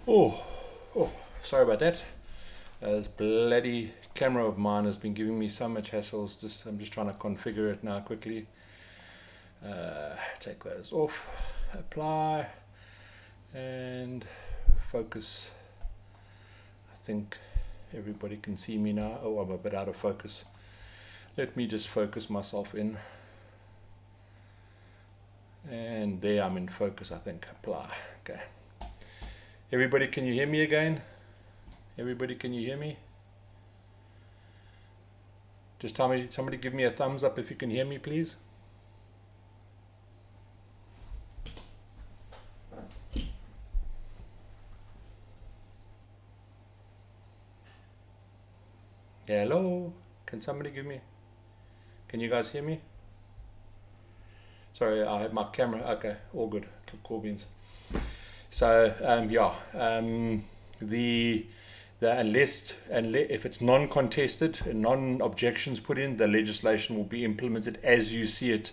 Oh, oh, sorry about that. This bloody camera of mine has been giving me so much hassles. I'm just trying to configure it now quickly. Take those off, apply, and focus. I think everybody can see me now. Oh, I'm a bit out of focus. Let me just focus myself in. And there I'm in focus, I think. Apply. Okay. Everybody, can you hear me again? Everybody, can you hear me? Just tell me, somebody give me a thumbs up if you can hear me, please. Hello? Can somebody give me? Can you guys hear me? Sorry, I have my camera. Okay, all good. Cool beans. So the unless if it's non-contested and non-objections put in, the legislation will be implemented as you see it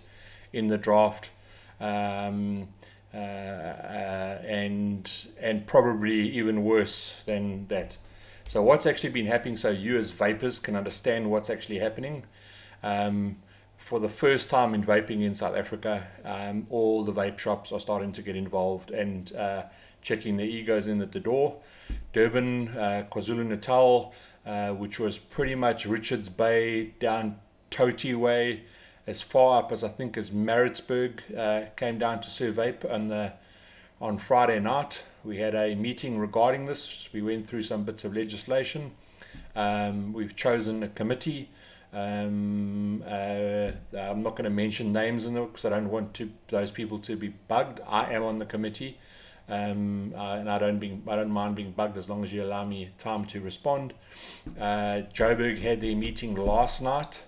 in the draft, and probably even worse than that. So what's actually been happening, so you as vapers can understand what's actually happening. For the first time in vaping in South Africa, all the vape shops are starting to get involved and checking their egos in at the door. Durban, KwaZulu-Natal, which was pretty much Richards Bay down Toti Way, as far up as I think as Maritzburg, came down to serve vape on Friday night. We had a meeting regarding this. We went through some bits of legislation. We've chosen a committee. I'm not going to mention names in there because I don't want those people to be bugged. I am on the committee, and I don't mind being bugged as long as you allow me time to respond. Joburg had their meeting last night,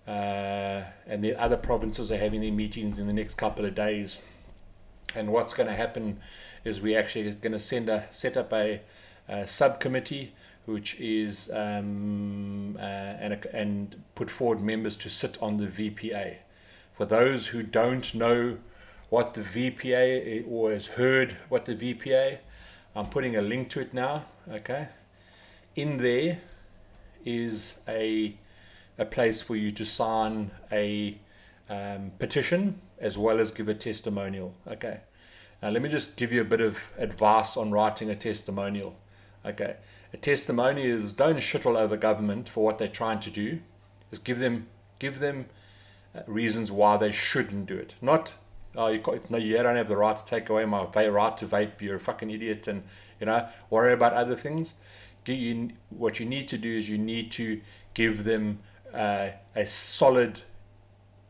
and the other provinces are having their meetings in the next couple of days. And what's going to happen is we actually going to set up a subcommittee, which is and put forward members to sit on the VPA. For those who don't know what the VPA is, or has heard what the VPA, I'm putting a link to it now. Okay, in there is a place for you to sign a petition as well as give a testimonial. Okay, now let me just give you a bit of advice on writing a testimonial. Okay, a testimonial is don't shit all over government for what they're trying to do. Just give them reasons why they shouldn't do it. Not you don't have the right to take away my right to vape. You're a fucking idiot, and worry about other things. What you need to do is you need to give them a solid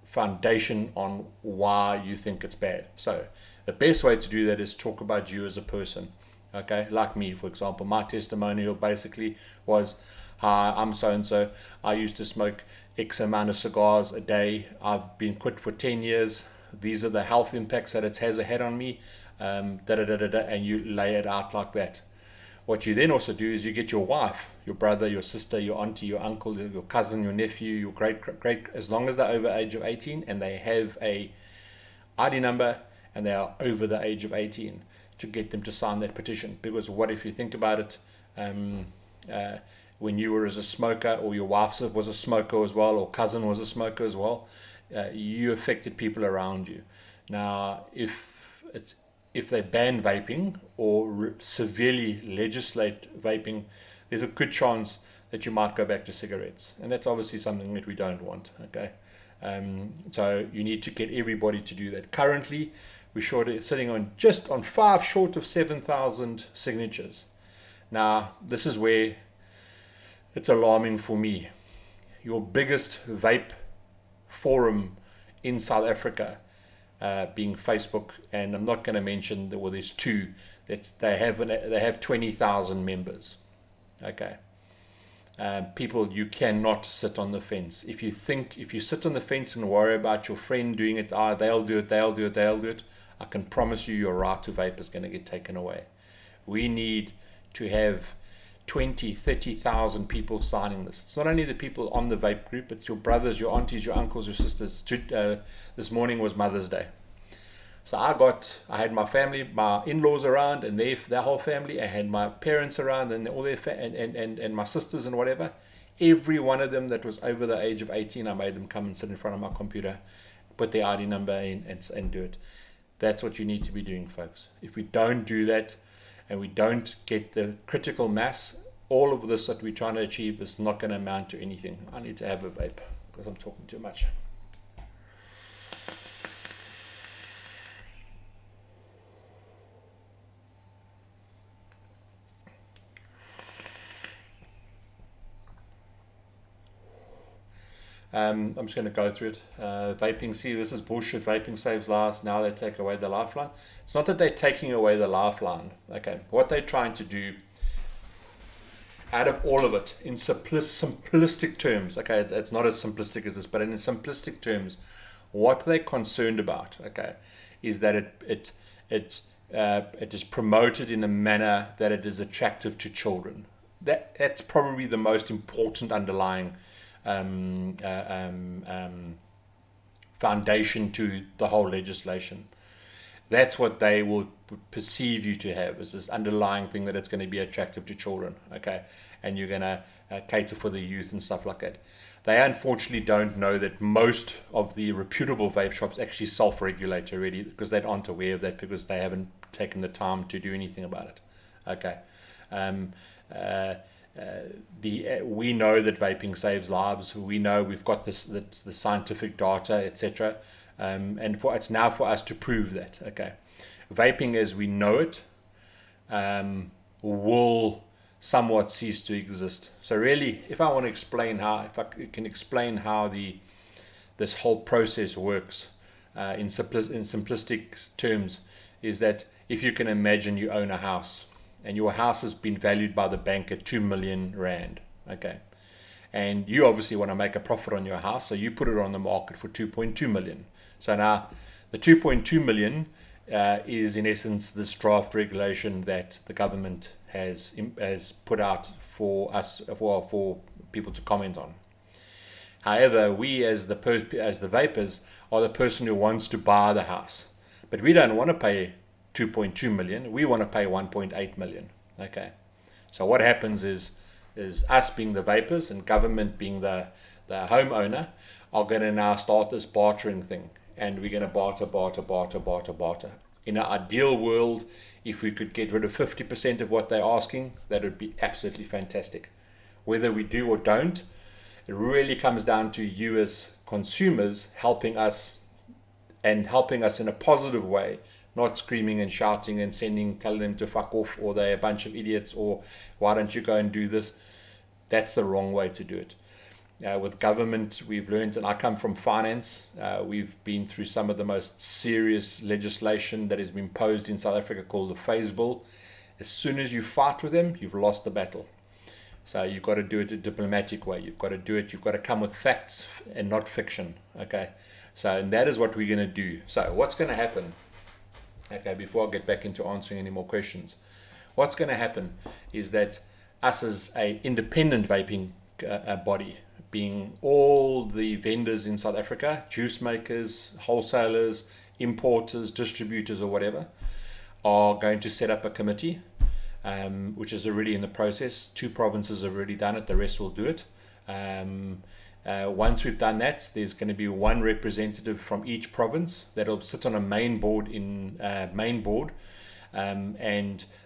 foundation on why you think it's bad. So the best way to do that is talk about you as a person. Okay, like me, for example, my testimonial basically was, hi, I'm so and so. I used to smoke X amount of cigars a day. I've been quit for 10 years. These are the health impacts that it has had on me. And you lay it out like that. What you then also do is you get your wife, your brother, your sister, your auntie, your uncle, your cousin, your nephew, your great, as long as they're over age of 18 and they have a ID number and they are over the age of 18, to get them to sign that petition. Because what if you think about it, when you were as a smoker, or your wife was a smoker as well, or cousin was a smoker as well, you affected people around you. Now, if they ban vaping or severely legislate vaping, there's a good chance that you might go back to cigarettes, and that's obviously something that we don't want. Okay, so you need to get everybody to do that. Currently, we're sitting on just on 5 short of 7,000 signatures. Now, this is where it's alarming for me. Your biggest vape forum in South Africa, being Facebook, and I'm not going to mention there's two. They have 20,000 members. Okay, people, you cannot sit on the fence. If you sit on the fence and worry about your friend doing it, they'll do it. I can promise you your right to vape is going to get taken away. We need to have 20, 30,000 people signing this. It's not only the people on the vape group, it's your brothers, your aunties, your uncles, your sisters. This morning was Mother's Day. So I had my family, my in-laws around, and their whole family. I had my parents around, and all their and my sisters and whatever. Every one of them that was over the age of 18, I made them come and sit in front of my computer, put their ID number in, and do it. That's what you need to be doing, folks. If we don't do that, and we don't get the critical mass, all of this that we're trying to achieve is not going to amount to anything. I need to have a vape because I'm talking too much. I'm just going to go through it. Vaping, see, this is bullshit. Vaping saves lives. Now they take away the lifeline. It's not that they're taking away the lifeline. Okay, what they're trying to do, out of all of it, in simplistic terms, okay, it's not as simplistic as this, but in simplistic terms, what they're concerned about, okay, is that it is promoted in a manner that it is attractive to children. That's probably the most important underlying foundation to the whole legislation. That's what they will perceive you to have, is this underlying thing that it's going to be attractive to children, okay, and you're going to cater for the youth and stuff like that. They unfortunately don't know that most of the reputable vape shops actually self-regulate already, because they aren't aware of that, because they haven't taken the time to do anything about it. Okay. We know that vaping saves lives. We know we've got the scientific data, etc. And it's now for us to prove that. Okay, vaping as we know it will somewhat cease to exist. So really, if I want to explain if I can explain how this whole process works in simplistic terms, is that if you can imagine you own a house, and your house has been valued by the bank at 2 million rand, okay, and you obviously want to make a profit on your house, so you put it on the market for 2.2 million. So now the 2.2 million is in essence this draft regulation that the government has put out for us, for people to comment on. However, we as the vapors are the person who wants to buy the house, but we don't want to pay 2.2 million. We want to pay 1.8 million. Okay, so what happens is us being the vapors and government being the homeowner are going to now start this bartering thing, and we're going to barter. In an ideal world, if we could get rid of 50% of what they're asking, that would be absolutely fantastic. Whether we do or don't, it really comes down to you as consumers helping us in a positive way, not screaming and shouting and telling them to fuck off, or they're a bunch of idiots, or why don't you go and do this. That's the wrong way to do it. With government, we've learned, and I come from finance, we've been through some of the most serious legislation that has been posed in South Africa called the Phase Bill. As soon as you fight with them, you've lost the battle. So you've got to do it a diplomatic way. You've got to come with facts and not fiction. Okay, so and that is what we're going to do. So what's going to happen? Okay, before I get back into answering any more questions, what's going to happen is that us as an independent vaping body, being all the vendors in South Africa, juice makers, wholesalers, importers, distributors, or whatever, are going to set up a committee, which is already in the process. 2 provinces have already done it, the rest will do it. Once we've done that, there's going to be 1 representative from each province that'll sit on a main board and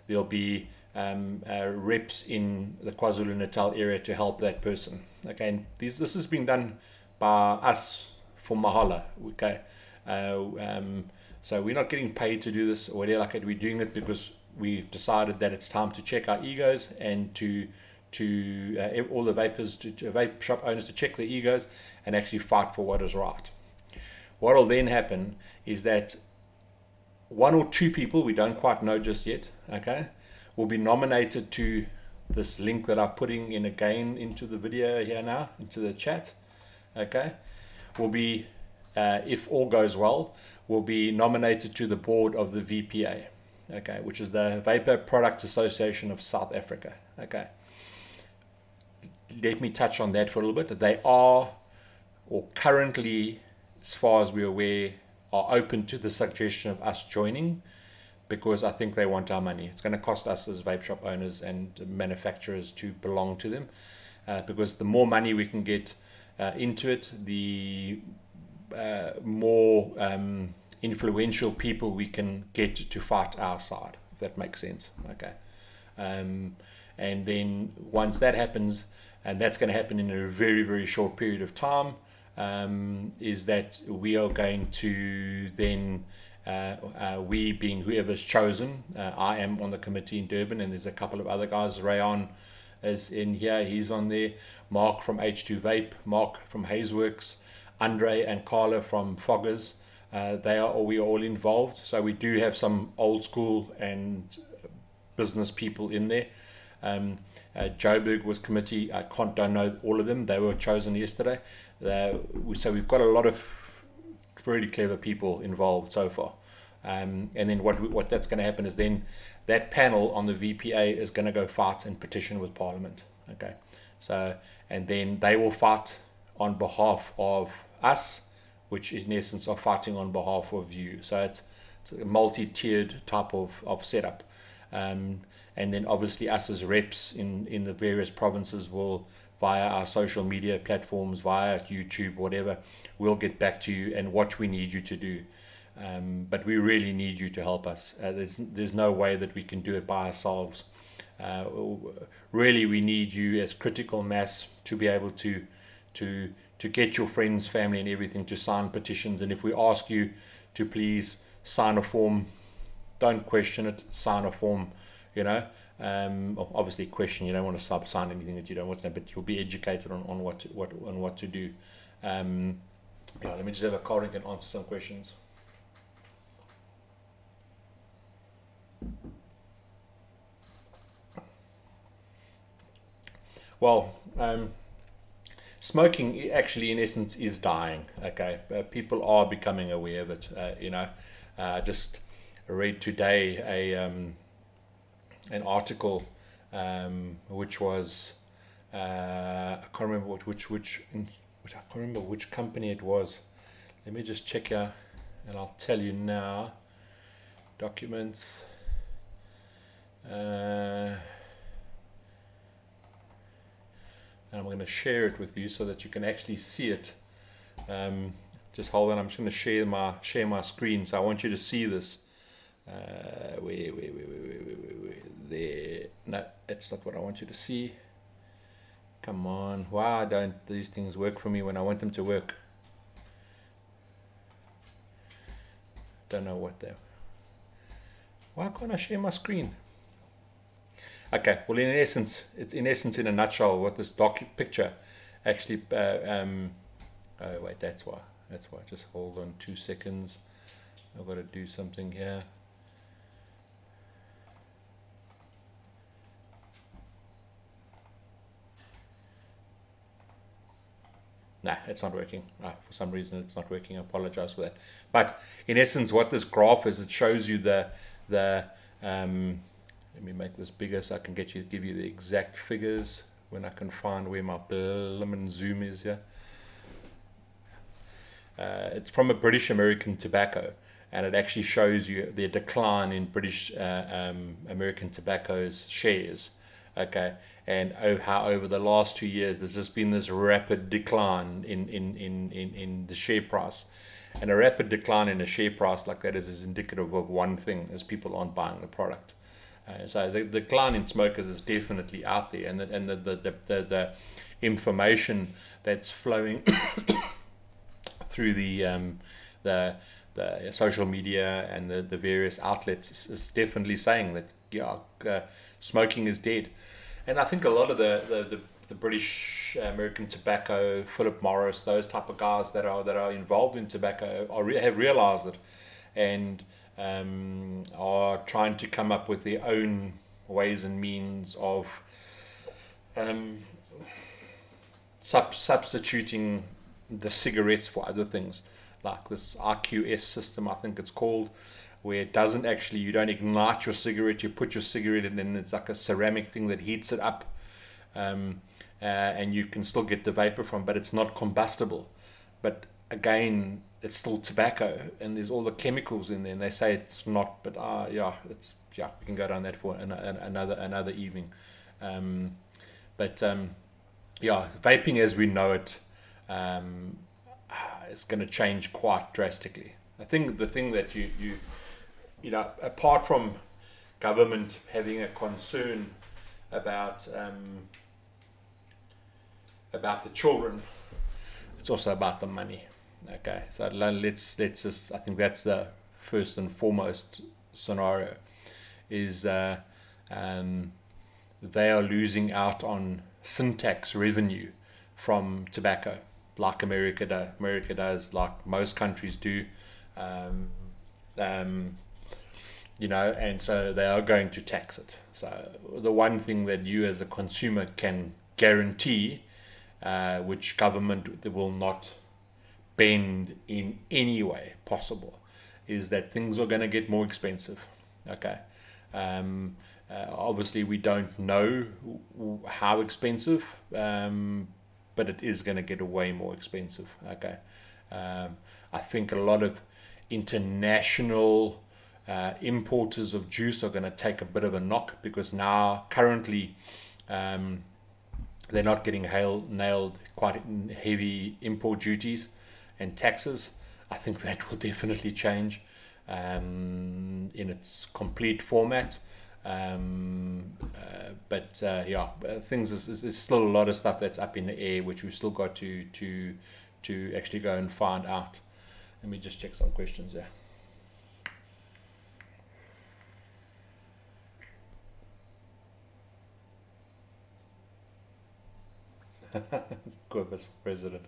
there'll be reps in the KwaZulu-Natal area to help that person. Okay, and this is being done by us for mahala. Okay, so we're not getting paid to do this or whatever like it. We're doing it because we've decided that it's time to check our egos and to all the vapors, to vape shop owners, to check their egos and actually fight for what is right. What will then happen is that 1 or 2 people, we don't quite know just yet, okay, will be nominated to this link that I'm putting in again into the video here now, into the chat, okay, will be, if all goes well, will be nominated to the board of the VPA, okay, which is the Vapor Product Association of South Africa, okay. Let me touch on that for a little bit. They are, or currently, as far as we're aware, are open to the suggestion of us joining, because I think they want our money. It's going to cost us as vape shop owners and manufacturers to belong to them, because the more money we can get into it, the more influential people we can get to fight our side, if that makes sense. Okay. And then once that happens, and that's going to happen in a very, very short period of time, is that we are going to then, we being whoever's chosen, I am on the committee in Durban, and there's a couple of other guys. Rayon is in here, he's on there. Mark from H2 Vape, Mark from Hazeworks, Andre and Carla from Foggers. We are all involved. So we do have some old school and business people in there. Joburg was committee. Don't know all of them. They were chosen yesterday. So we've got a lot of really clever people involved so far. And then what that's going to happen is then that panel on the VPA is going to go fight and petition with Parliament. Okay. So, and then they will fight on behalf of us, which is in essence of fighting on behalf of you. So it's a multi-tiered type of setup. And then obviously us as reps in the various provinces will, via our social media platforms, via YouTube, whatever, we'll get back to you and what we need you to do. But we really need you to help us. There's no way that we can do it by ourselves. Really, we need you as critical mass to be able to get your friends, family and everything to sign petitions. And if we ask you to please sign a form, don't question it, sign a form. You know, obviously question, you don't want to sign anything that you don't want to know, but you'll be educated on what to do. Yeah, let me just have a call and answer some questions. Well, smoking actually in essence is dying. Okay, people are becoming aware of it. Just read today an article which was I can't remember I can't remember which company it was. Let me just check here and I'll tell you now. Documents. And I'm going to share it with you so that you can actually see it. Just hold on, I'm just going to share my screen, so I want you to see this. Wait, there. No, that's not what I want you to see. Come on, why don't these things work for me when I want them to work? Don't know what they're. Why can't I share my screen? Okay, well, in essence, in a nutshell, what this picture actually. Oh wait, that's why. Just hold on 2 seconds. I've got to do something here. Nah, it's not working. For some reason, it's not working. I apologize for that. But in essence, what this graph is, it shows you let me make this bigger so I can give you the exact figures when I can find where my blimmin' zoom is here. It's from a British American Tobacco, and it actually shows you the decline in British American Tobacco's shares. Okay, and how over the last 2 years there's just been this rapid decline in the share price. And a rapid decline in a share price like that is indicative of one thing: is people aren't buying the product. So the decline in smokers is definitely out there, and the information that's flowing through the social media and the various outlets is definitely saying that smoking is dead. And I think a lot of the British American Tobacco, Philip Morris, those type of guys that are involved in tobacco have realized it, and are trying to come up with their own ways and means of substituting the cigarettes for other things, like this RQS system, I think it's called, where it doesn't actually, you don't ignite your cigarette, you put your cigarette in and it's like a ceramic thing that heats it up, and you can still get the vapor from, but it's not combustible. But again, it's still tobacco, and there's all the chemicals in there, and they say it's not, but yeah, we can go down that for another evening. Um, but yeah, vaping as we know it um, is going to change quite drastically. I think the thing that you know, apart from government having a concern about the children, it's also about the money. Okay, so let's just, I think that's the first and foremost scenario, is they are losing out on sin tax revenue from tobacco, like America does, like most countries do. Um, you know, and so they are going to tax it. So the one thing that you as a consumer can guarantee, which government will not bend in any way possible, is that things are going to get more expensive. Okay. Obviously we don't know how expensive, but it is going to get way more expensive. Okay. I think a lot of international importers of juice are going to take a bit of a knock, because now currently they're not getting nailed quite heavy import duties and taxes. I think that will definitely change in its complete format. But yeah, there's still a lot of stuff that's up in the air, which we've still got to actually go and find out. Let me just check some questions there. Good, Mr. President.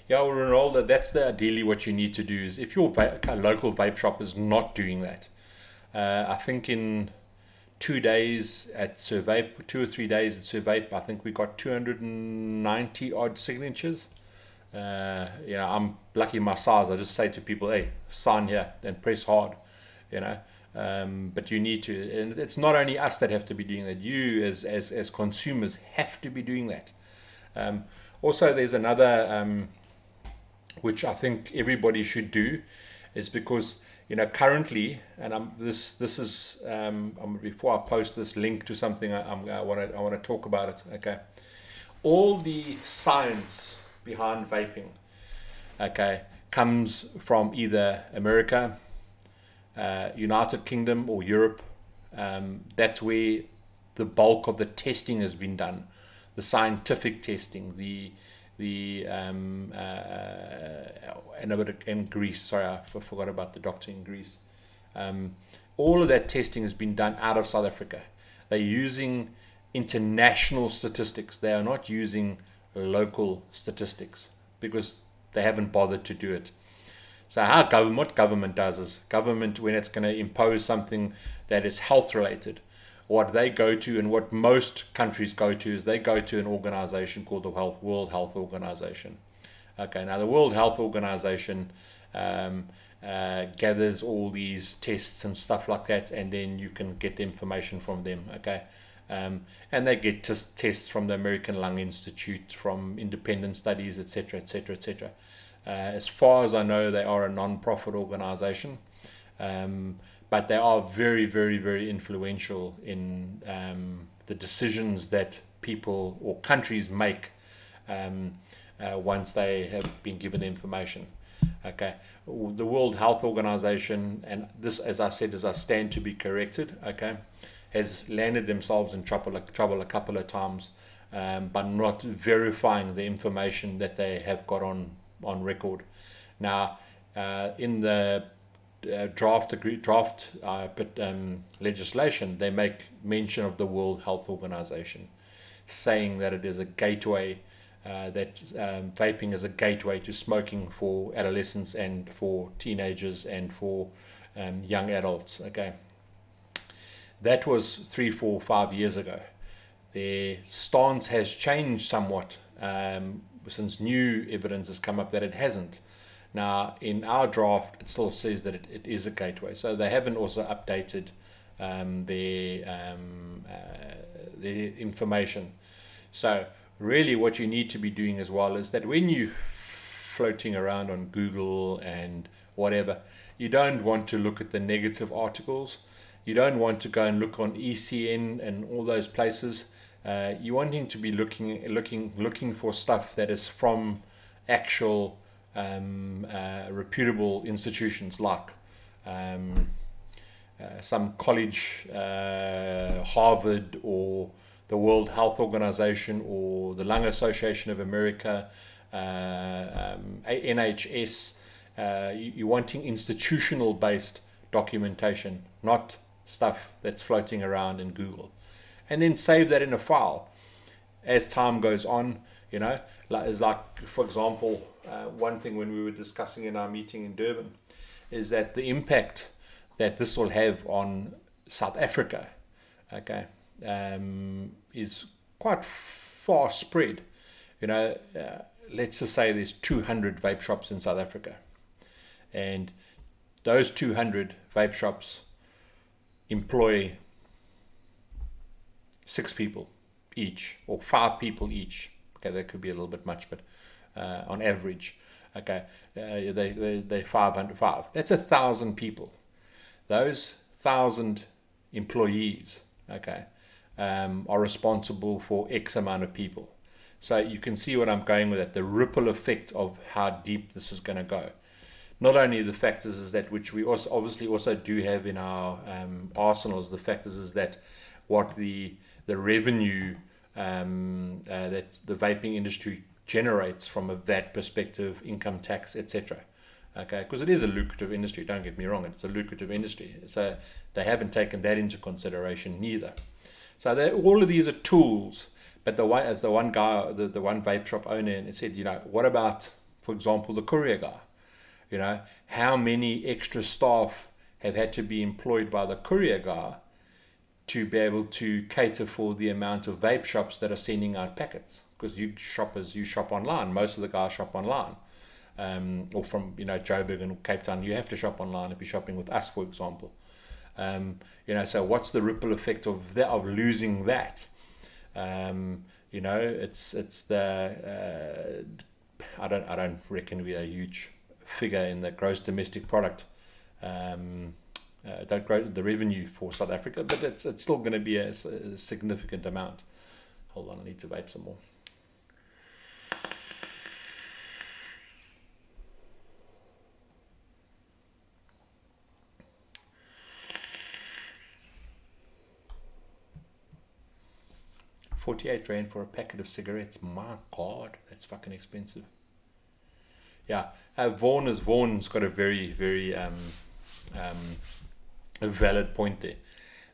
Yeah, well, Ronaldo, that's ideally what you need to do. Is if your local vape shop is not doing that, I think in 2 days at Survape, 2 or 3 days at Survape, I think we got 290 odd signatures. You know, I'm lucky my size. I just say to people, hey, sign here and press hard, you know. But you need to, and it's not only us that have to be doing that. You as consumers have to be doing that. Also, there's another which I think everybody should do, is because, you know, currently, and this is before I post this link to something, I want to talk about it. Okay, all the science behind vaping, okay, comes from either America, United Kingdom, or Europe. That's where the bulk of the testing has been done, the scientific testing, the in Greece. Sorry, I forgot about the doctor in Greece. All of that testing has been done out of South Africa. They're using international statistics. They are not using local statistics because they haven't bothered to do it. So what government does is, government, when it's going to impose something that is health related, what they go to, and what most countries go to, is they go to an organization called the World Health Organization. Okay, now the World Health Organization gathers all these tests and stuff like that, and then you can get the information from them. Okay, and they get tests from the American Lung Institute, from independent studies, etc., etc., etc. As far as I know, they are a non-profit organization. But they are very, very, very influential in the decisions that people or countries make once they have been given the information. Okay, the World Health Organization, and this, as I said, as I stand to be corrected, okay, has landed themselves in trouble a couple of times by not verifying the information that they have got on record. Now, in the draft legislation, they make mention of the World Health Organization, saying that it is a gateway, that vaping is a gateway to smoking for adolescents and for teenagers and for young adults. Okay, that was 3, 4, 5 years ago. Their stance has changed somewhat since new evidence has come up that it hasn't. Now, in our draft, it still says that it is a gateway. So they haven't also updated their information. So really what you need to be doing as well is that when you floating around on Google and whatever, you don't want to look at the negative articles. You don't want to go and look on ECN and all those places. You're wanting to be looking for stuff that is from actual reputable institutions like some college, Harvard, or the World Health Organization, or the Lung Association of America, NHS. You're wanting institutional based documentation, not stuff that's floating around in Google. And then save that in a file as time goes on. You know, like for example, one thing when we were discussing in our meeting in Durban is that the impact that this will have on South Africa, okay, is quite far spread. You know, let's just say there's 200 vape shops in South Africa, and those 200 vape shops employ 6 people each, or 5 people each. Okay, that could be a little bit much, but on average, okay, they 505. That's 1,000 people. Those 1,000 employees, okay, are responsible for X amount of people. So you can see what I'm going with, that the ripple effect of how deep this is going to go. Not only the factors is that, which we also obviously also do have in our arsenals, the factors is that what the revenue that the vaping industry generates from a VAT perspective, income tax, etc. Okay, because it is a lucrative industry, don't get me wrong, it's a lucrative industry. So they haven't taken that into consideration neither. So all of these are tools, but the one guy, the one vape shop owner, and said, you know, what about, for example, the courier guy? You know, how many extra staff have had to be employed by the courier guy to be able to cater for the amount of vape shops that are sending out packets? Because you shop online. Most of the guys shop online, or from, you know, Joburg and Cape Town. You have to shop online if you're shopping with us, for example. You know, so what's the ripple effect of that, of losing that? You know, it's the I don't reckon we're a huge figure in the gross domestic product. Don't grow the revenue for South Africa, but it's still going to be a significant amount. Hold on, I need to vape some more. R48 for a packet of cigarettes. My God, that's fucking expensive. Yeah, Vaughan's got a very, very a valid point there.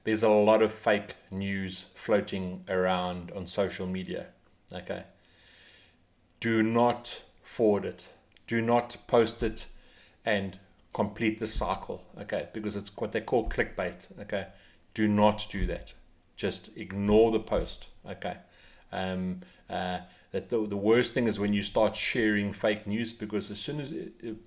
There's a lot of fake news floating around on social media. Okay, do not forward it. Do not post it and complete the cycle. Okay, because it's what they call clickbait. Okay, do not do that. Just ignore the post. Okay. That the worst thing is when you start sharing fake news, because as soon as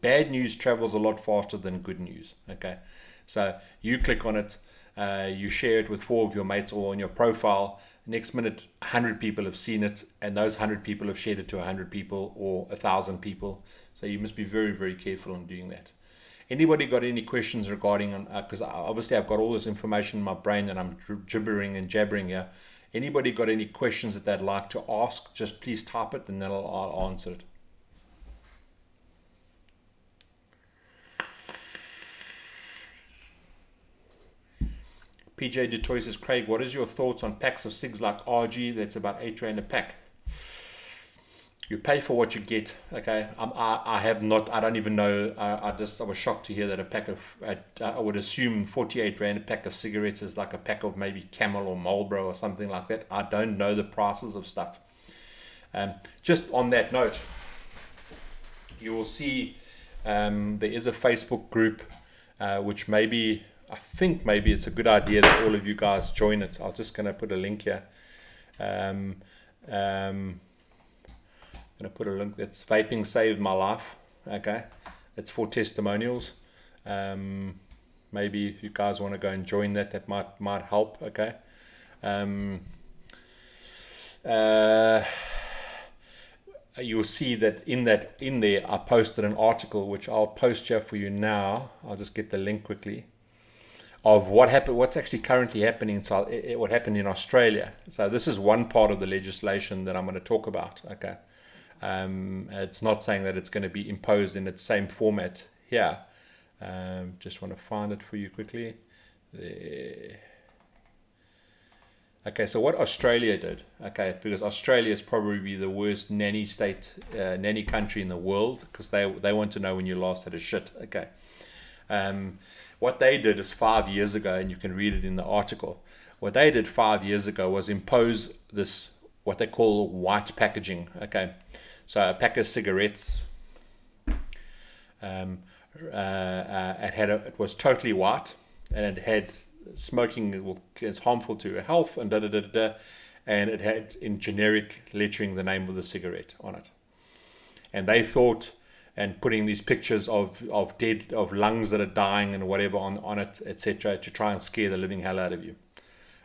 bad news travels a lot faster than good news. Okay, so you click on it, you share it with 4 of your mates or on your profile. Next minute, 100 people have seen it, and those 100 people have shared it to 100 people or 1,000 people. So you must be very, very careful on doing that. Anybody got any questions regarding, because obviously I've got all this information in my brain and I'm gibbering and jabbering here. Anybody got any questions that they'd like to ask, just please type it and then I'll answer it. PJ DeToy says, Craig, what is your thoughts on packs of cigs like RG that's about R8 a pack? You pay for what you get. Okay, I have not, I don't even know. I was shocked to hear that a pack of, I would assume R48 a pack of cigarettes is like a pack of maybe Camel or Marlboro or something like that. I don't know the prices of stuff. Just on that note, you will see there is a Facebook group which maybe, I think maybe it's a good idea that all of you guys join it. I'm just going to put a link here. I'm going to put a link that's Vaping Saved My Life. Okay, It's for testimonials. Maybe if you guys want to go and join that, that might help. Okay. You'll see that in there I posted an article which I'll post here for you now. I'll just get the link quickly of what's actually currently happening in what happened in Australia. So this is one part of the legislation that I'm going to talk about. Okay. It's not saying that it's going to be imposed in its same format here. Just want to find it for you quickly. There. Okay, so what Australia did, okay, because Australia is probably the worst nanny country in the world, because they want to know when you last had a shit. Okay. What they did is 5 years ago, and you can read it in the article, what they did 5 years ago was impose this, what they call white packaging. Okay, so a pack of cigarettes, it was totally white, and it had smoking is harmful to your health, and and it had in generic lettering the name of the cigarette on it. And they thought, and putting these pictures of lungs that are dying and whatever on it, etc., to try and scare the living hell out of you.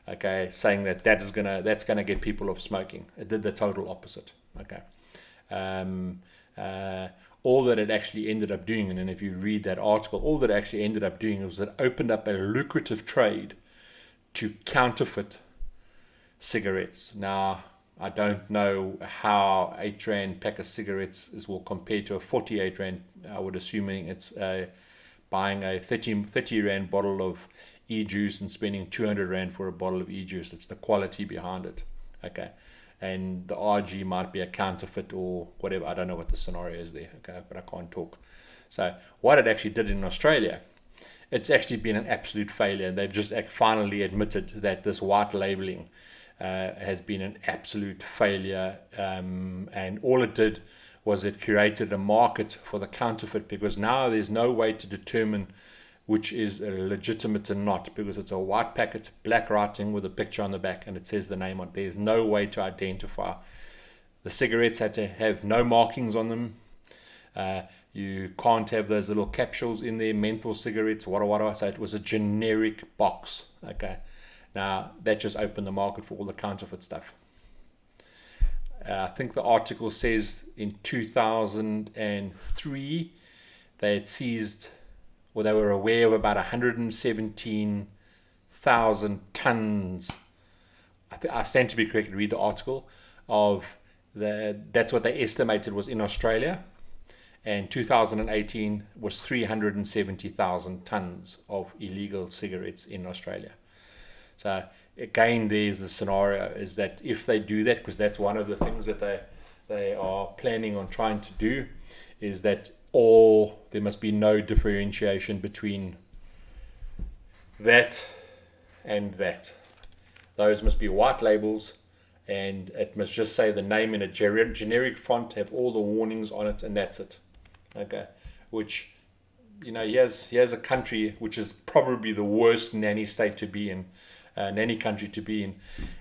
Okay, saying that's gonna get people off smoking. It did the total opposite. Okay. All that it actually ended up doing, and if you read that article, all that it actually ended up doing was it opened up a lucrative trade to counterfeit cigarettes. Now, I don't know how 8 Rand pack of cigarettes will compare to a 48 Rand. I would assuming it's buying a 30 Rand bottle of e-juice and spending 200 Rand for a bottle of e-juice. It's the quality behind it. Okay. And the RG might be a counterfeit or whatever. I don't know what the scenario is there, okay, but I can't talk. So what it actually did in Australia, it's actually been an absolute failure. They've just finally admitted that this white labeling has been an absolute failure, and all it did was it created a market for the counterfeit, because now there's no way to determine which is legitimate or not, because it's a white packet, black writing with a picture on the back, and it says the name on it. There's no way to identify. The cigarettes had to have no markings on them. You can't have those little capsules in there, menthol cigarettes, whatever. So it was a generic box. Okay, now that just opened the market for all the counterfeit stuff. I think the article says in 2003 they had seized, or they were aware of, about 117,000 tons. I stand to be corrected, read the article, that's what they estimated was in Australia. And 2018 was 370,000 tons of illegal cigarettes in Australia. So again, there's the scenario is that if they do that, because that's one of the things that they are planning on trying to do, is that there must be no differentiation between that and that. Those must be white labels, and it must just say the name in a generic font, have all the warnings on it, and that's it. Okay, which, here's a country which is probably the worst nanny state to be in, nanny country to be in,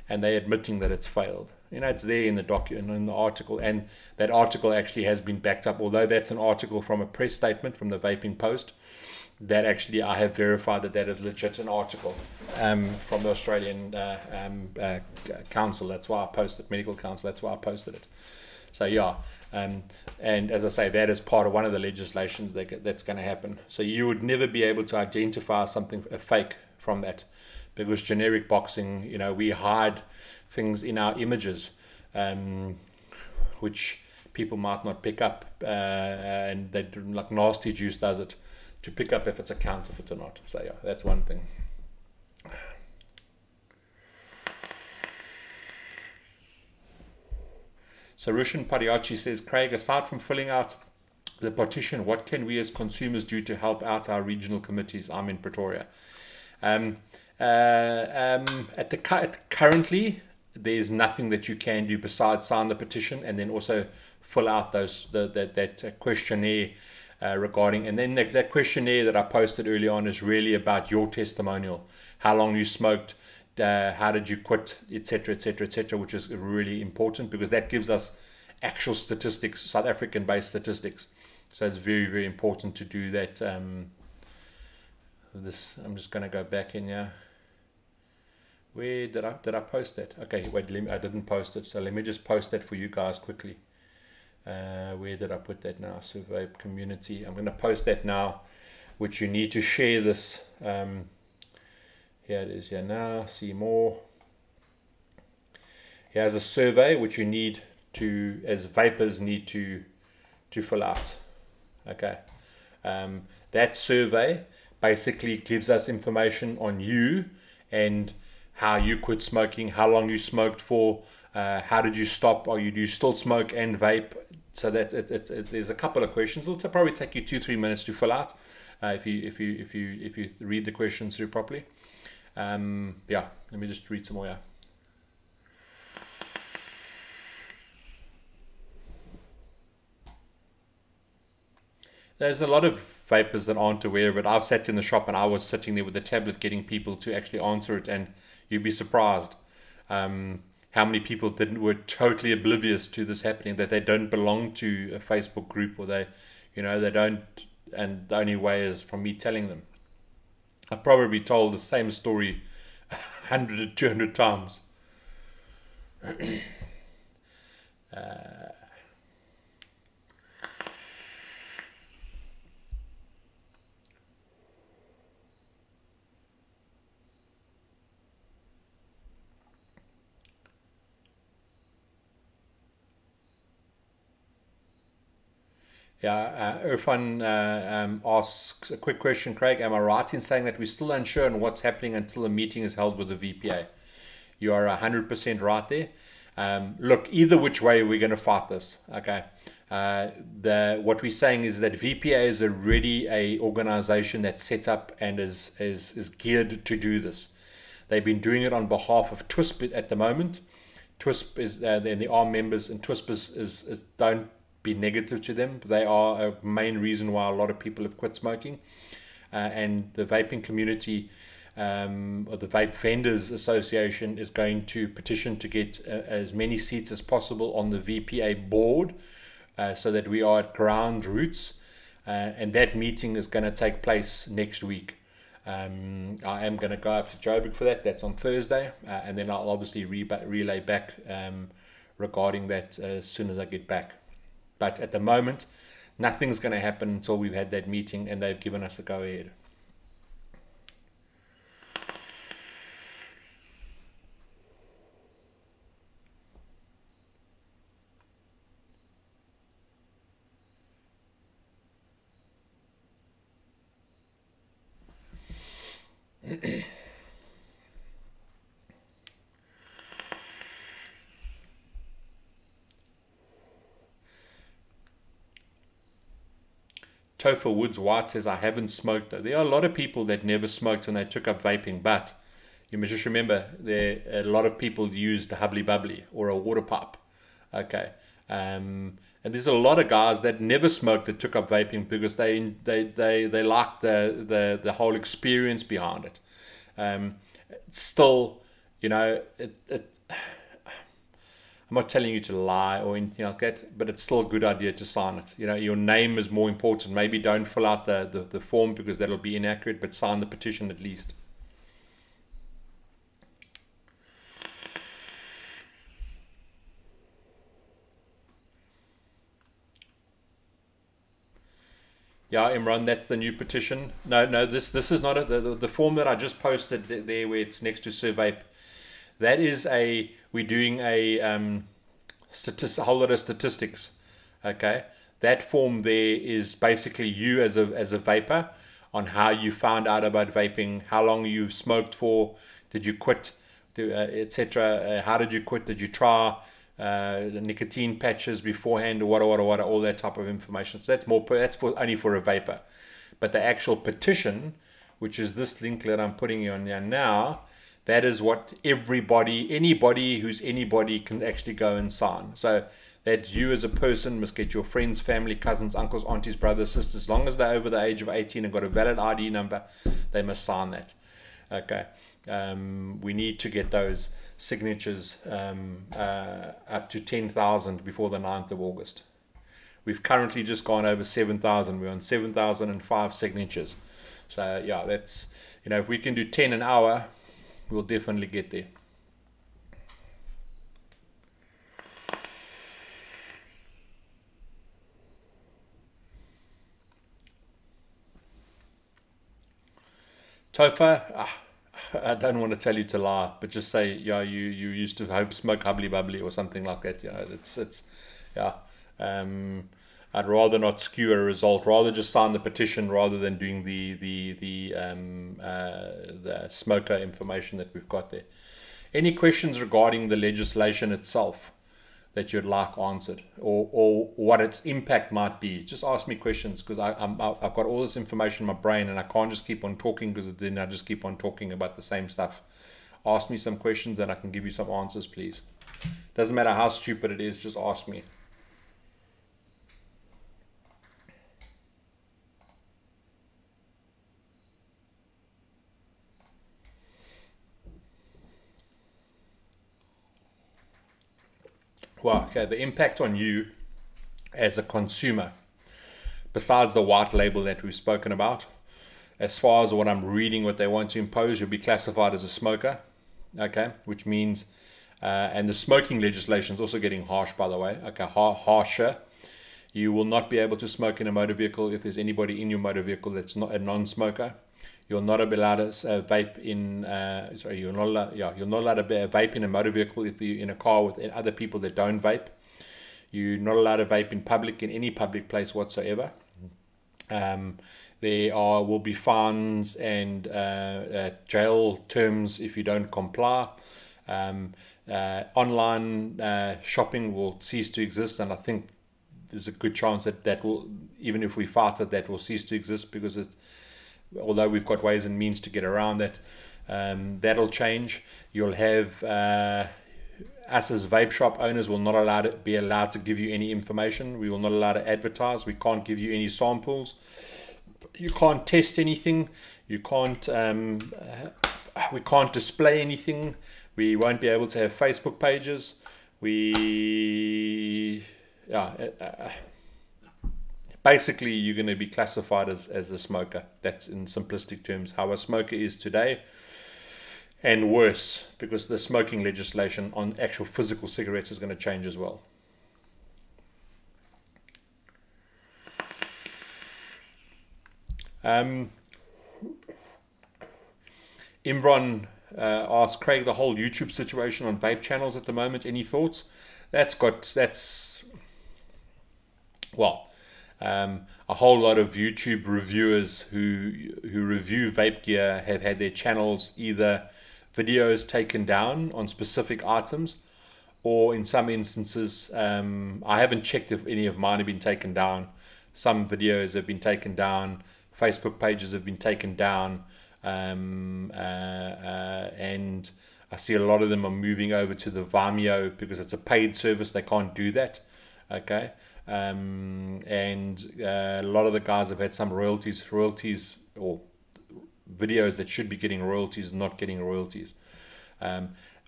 and they're admitting that it's failed. It's there in the in the article, and that article actually has been backed up. Although that's an article from a press statement from the Vaping Post, that actually I have verified that is legit an article from the Australian Council. That's why I posted Medical Council. That's why I posted it. So yeah, and as I say, that is part of one of the legislations that's going to happen. So you would never be able to identify something a fake from that, because generic boxing, we hide things in our images, which people might not pick up, and they like Nasty Juice does it to pick up if it's a counterfeit or not. So yeah, that's one thing. So Rushan Padiachi says, Craig, aside from filling out the petition, what can we as consumers do to help out our regional committees? I'm in Pretoria. Currently, there's nothing that you can do besides sign the petition and then also fill out that questionnaire regarding, and then that questionnaire that I posted early on is really about your testimonial, how long you smoked, how did you quit, etc., etc., etc., which is really important, because that gives us actual statistics, South African based statistics. So it's very, very important to do that. This, I'm just going to go back in here. Where did I post that? Okay, wait, I didn't post it, so let me just post that for you guys quickly. Where did I put that now? Survey community. I'm going to post that now, which you need to share this. Here it is here now. See more. Here's a survey which you need to, as vapors, need to fill out. Okay, that survey basically gives us information on you and how you quit smoking, how long you smoked for, how did you stop, do you still smoke and vape. So that there's a couple of questions. It'll probably take you 2-3 minutes to fill out if you read the questions through properly. Yeah, let me just read some more here. There's a lot of vapors that aren't aware of it. I've sat in the shop and I was sitting there with the tablet getting people to actually answer it, and you'd be surprised how many people were totally oblivious to this happening, that they don't belong to a Facebook group, or they don't, and the only way is from me telling them. I've probably told the same story 100 or 200 times. Yeah, Irfan asks a quick question, Craig. Am I right in saying that we're still unsure on what's happening until a meeting is held with the VPA? You are 100% right there. Look, either which way, we're going to fight this. Okay. What we're saying is that VPA is already a organization that's set up and is geared to do this. They've been doing it on behalf of TWISP at the moment. TWISP is they are members, and TWISP is don't be negative to them. They are a main reason why a lot of people have quit smoking, and the vaping community, or the Vape Vendors Association, is going to petition to get as many seats as possible on the VPA board, so that we are at ground roots, and that meeting is going to take place next week. I am going to go up to Joburg for that. That's on Thursday, and then I'll obviously relay back regarding that as soon as I get back. But at the moment, nothing's going to happen until we've had that meeting and they've given us the go-ahead. Topher Woods White says, I haven't smoked. There are a lot of people that never smoked and they took up vaping, but you must just remember, a lot of people used a hubbly bubbly or a water pipe. Okay. And there's a lot of guys that never smoked that took up vaping because they liked the whole experience behind it. Still, I'm not telling you to lie or anything like that, but it's still a good idea to sign it. Your name is more important. Maybe don't fill out the form because that'll be inaccurate, but sign the petition at least. Yeah, Imran, that's the new petition. No, this is not the form that I just posted there where it's next to Survey. That is we're doing a whole lot of statistics. Okay, that form there is basically you as a vapor, on how you found out about vaping, how long you've smoked for, did you quit, etc. How did you quit? Did you try the nicotine patches beforehand, or what, all that type of information. So that's only for a vapor. But the actual petition, which is this link that I'm putting you on here now, that is what anybody who's anybody can actually go and sign. So that's you as a person must get your friends, family, cousins, uncles, aunties, brothers, sisters, as long as they're over the age of 18 and got a valid ID number, they must sign that. Okay. We need to get those signatures up to 10,000 before the 9th of August. We've currently just gone over 7,000. We're on 7,005 signatures. So yeah, that's, if we can do 10 an hour, we'll definitely get there. Tofa, I don't want to tell you to lie, but just say, yeah, you used to smoke hubbly bubbly or something like that. It's yeah. I'd rather not skew a result, rather just sign the petition rather than doing the smoker information that we've got there. Any questions regarding the legislation itself that you'd like answered, or what its impact might be? Just ask me questions, because I've got all this information in my brain and I can't just keep on talking, because then I just keep on talking about the same stuff. Ask me some questions and I can give you some answers, please. Doesn't matter how stupid it is, just ask me. Well, okay, the impact on you as a consumer, besides the white label that we've spoken about, as far as what I'm reading, what they want to impose, you'll be classified as a smoker, okay, which means, and the smoking legislation is also getting harsh, by the way, okay, harsher. You will not be able to smoke in a motor vehicle if there's anybody in your motor vehicle that's not a non-smoker. You're not allowed to vape in. You're not allowed. Yeah, you're not allowed to vape in a motor vehicle if you're in a car with other people that don't vape. You're not allowed to vape in public, in any public place whatsoever. There will be fines and jail terms if you don't comply. Online shopping will cease to exist, and I think there's a good chance that will, even if we fight it, that will cease to exist, because although we've got ways and means to get around that, that'll change. You'll have us as vape shop owners will not be allowed to give you any information. We will not allow to advertise. We can't give you any samples. You can't test anything. You can't. We can't display anything. We won't be able to have Facebook pages. Basically, you're going to be classified as a smoker. That's in simplistic terms how a smoker is today, and worse, because the smoking legislation on actual physical cigarettes is going to change as well. Imran asked Craig, the whole YouTube situation on vape channels at the moment, any thoughts? A whole lot of YouTube reviewers who review vape gear have had their channels either videos taken down on specific items, or in some instances, I haven't checked if any of mine have been taken down. Some videos have been taken down, Facebook pages have been taken down, and I see a lot of them are moving over to the Vimeo because it's a paid service. They can't do that, okay? And a lot of the guys have had some royalties, or videos that should be getting royalties not getting royalties.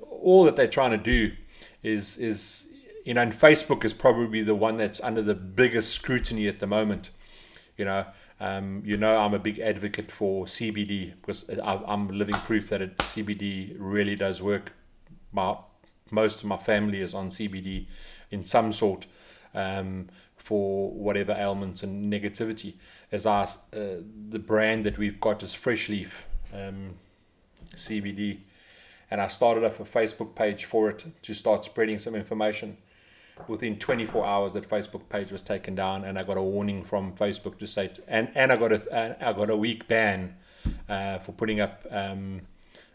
All that they're trying to do is and Facebook is probably the one that's under the biggest scrutiny at the moment. I'm a big advocate for CBD, because I'm living proof that CBD really does work. Most of my family is on CBD in some sort, for whatever ailments and negativity. The brand that we've got is Fresh Leaf CBD, and I started up a Facebook page for it to start spreading some information. Within 24 hours, that Facebook page was taken down, and I got a warning from Facebook to say, and I got a week ban for putting up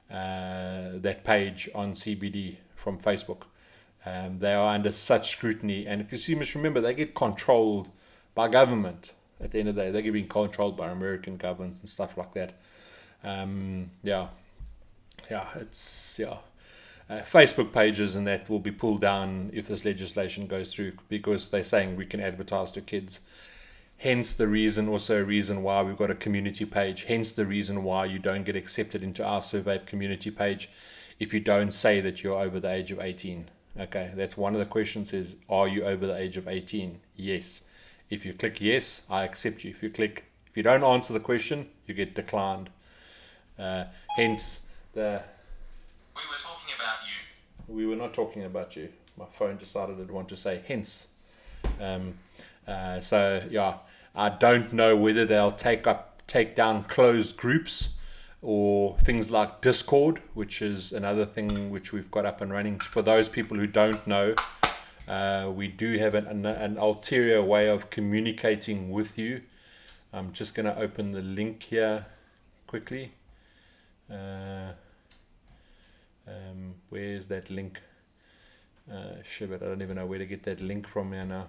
that page on CBD from Facebook. They are under such scrutiny, and because you must remember, they get controlled by government. At the end of the day, they're being controlled by American government and stuff like that. Facebook pages and that will be pulled down if this legislation goes through, because they're saying we can advertise to kids. Hence the reason, also a reason why we've got a community page. Hence the reason why you don't get accepted into our Survape community page if you don't say that you're over the age of 18. Okay, that's one of the questions is, are you over the age of 18? Yes. If you click yes, I accept you. If you don't answer the question, you get declined. Hence the... We were talking about you. We were not talking about you. My phone decided it wanted to say hence. So yeah, I don't know whether they'll take down closed groups or things like Discord, which is another thing which we've got up and running. For those people who don't know, we do have an ulterior way of communicating with you. I'm just going to open the link here quickly. Where's that link? Shit, I don't even know where to get that link from here now.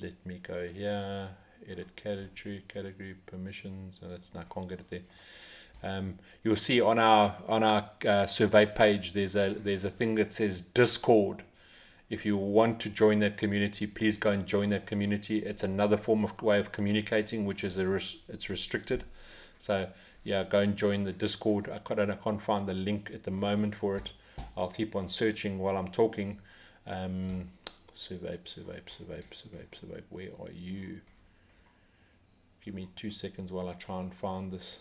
Let me go here, edit category permissions, and that's not, I can't get it there. You'll see on our survey page there's a thing that says Discord. If you want to join that community, please go and join that community. It's another way of communicating, which is it's restricted. So yeah, go and join the Discord. I can't find the link at the moment for it. I'll keep on searching while I'm talking. Survey. Where are you? Give me 2 seconds while I try and find this.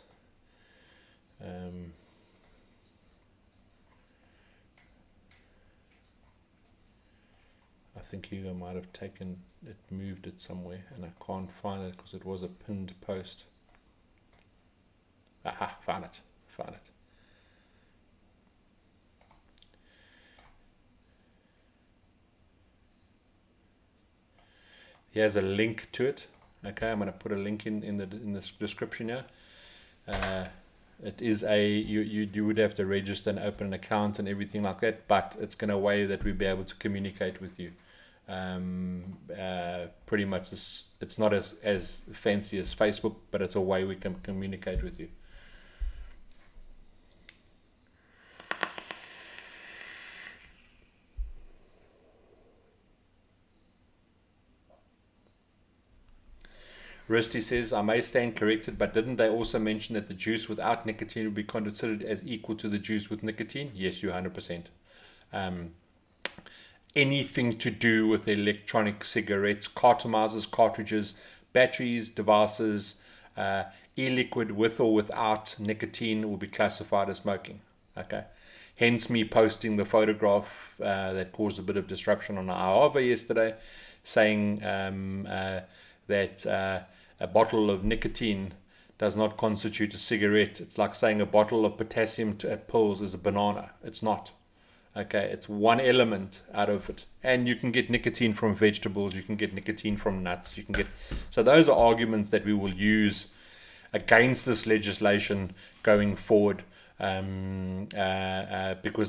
I think Hugo might have taken it, moved it somewhere, and I can't find it because it was a pinned post. Aha, found it. Here's a link to it. Okay, I'm going to put a link in the description here. It is you would have to register and open an account and everything like that, but it's going to way that we'll be able to communicate with you. Pretty much it's not as fancy as Facebook, but it's a way we can communicate with you. Rusty says, I may stand corrected, but didn't they also mention that the juice without nicotine would be considered as equal to the juice with nicotine? Yes, you're 100%. Anything to do with electronic cigarettes, cartomizers, cartridges, batteries, devices, e-liquid with or without nicotine will be classified as smoking. Okay. Hence me posting the photograph that caused a bit of disruption on our Aava yesterday, saying that a bottle of nicotine does not constitute a cigarette. It's like saying a bottle of potassium pills is a banana. It's not. Okay, it's one element out of it. And you can get nicotine from vegetables, you can get nicotine from nuts, you can get... So those are arguments that we will use against this legislation going forward, because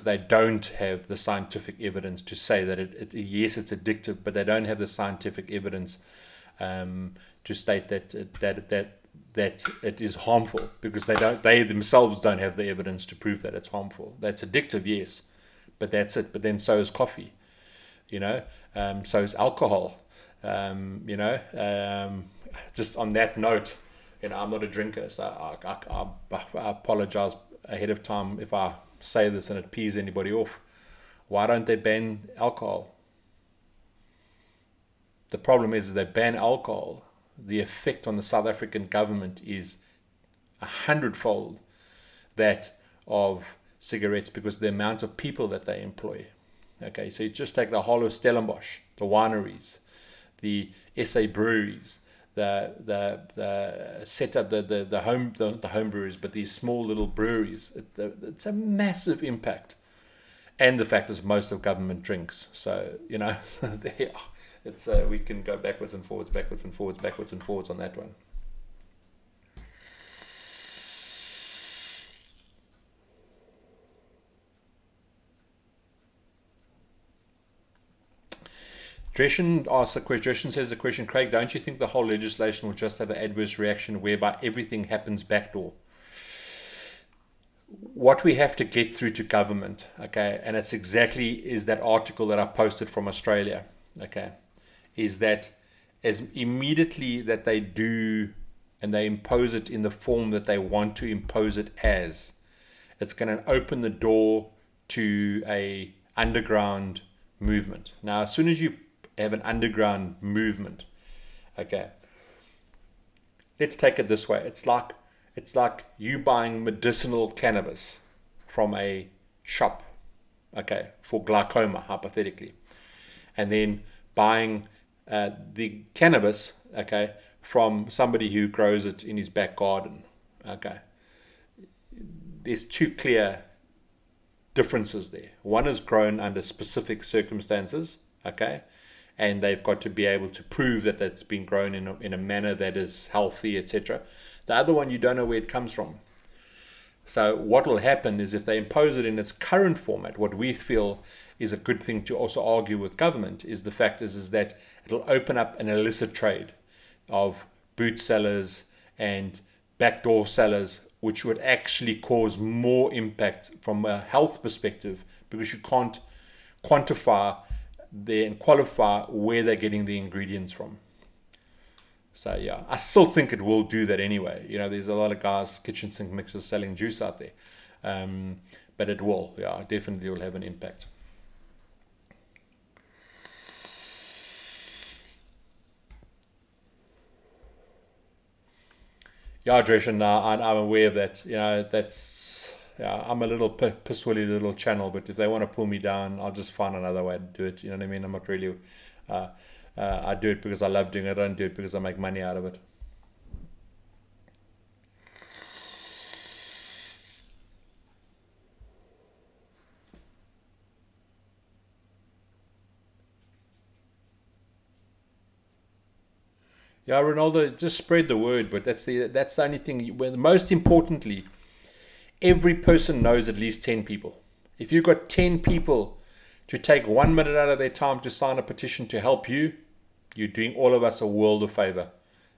they don't have the scientific evidence to say that yes, it's addictive, but they don't have the scientific evidence to state that it is harmful, because they themselves don't have the evidence to prove that it's harmful. That's addictive, yes, but that's it. But then so is coffee, so is alcohol, just on that note, I'm not a drinker, so I apologize ahead of time if I say this and it pees anybody off. Why don't they ban alcohol? The problem is they ban alcohol. The effect on the South African government is 100-fold that of cigarettes, because the amount of people that they employ. Okay, so you just take the whole of Stellenbosch, the wineries, the SA breweries, the setup, the home breweries, but these small little breweries. It's a massive impact, and the fact is most of government drinks. So it's we can go backwards and forwards on that one. Dresden asks a question. Dresden says the question, Craig, don't you think the whole legislation will just have an adverse reaction whereby everything happens backdoor? What we have to get through to government, okay, and it's exactly is that article that I posted from Australia, okay, is that as immediately that they do and they impose it in the form that they want to impose it as, it's going to open the door to a underground movement. Now, as soon as you have an underground movement, okay, let's take it this way. It's like you buying medicinal cannabis from a shop, okay, for glaucoma, hypothetically, and then buying the cannabis, okay, from somebody who grows it in his back garden, okay. There's two clear differences there. One is grown under specific circumstances, okay, and they've got to be able to prove that that's been grown in a manner that is healthy, etc. The other one, you don't know where it comes from. So what will happen is if they impose it in its current format, what we feel is a good thing to also argue with government is the fact is that it'll open up an illicit trade of boot sellers and backdoor sellers, which would actually cause more impact from a health perspective, because you can't quantify and qualify where they're getting the ingredients from. So yeah, I still think it will do that anyway. You know, there's a lot of guys, kitchen sink mixers selling juice out there. But it will, yeah, definitely will have an impact. Yeah, Dresden, I'm aware of that. You know, that's, yeah, I'm a little piss-willy little channel, but if they want to pull me down, I'll just find another way to do it. You know what I mean? I'm not really, I do it because I love doing it. I don't do it because I make money out of it. Yeah, Ronaldo, just spread the word, but that's the only thing. Most importantly, every person knows at least 10 people. If you've got 10 people to take 1 minute out of their time to sign a petition to help you, you're doing all of us a world of favor.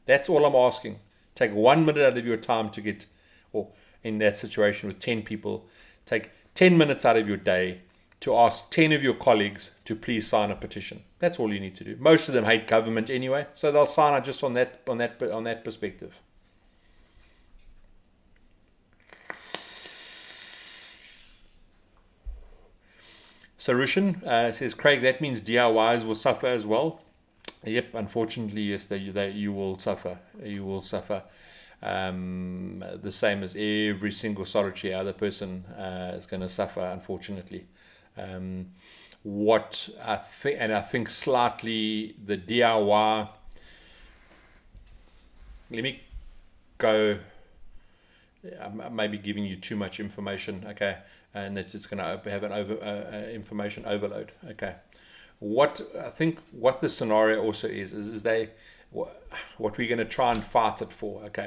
That's all I'm asking. Take 1 minute out of your time to get, or in that situation with 10 people, take 10 minutes out of your day to ask 10 of your colleagues to please sign a petition. That's all you need to do. Most of them hate government anyway, so they'll sign it just on that perspective. So Rushan says, Craig, that means DIYs will suffer as well. Yep, unfortunately, yes, you will suffer. You will suffer. The same as every single solitary other person is going to suffer, unfortunately. What I think slightly the DIY, let me go, I may be giving you too much information, okay, and that it's going to have an information overload, okay. What I think what the scenario also is what we're going to try and fight it for, okay,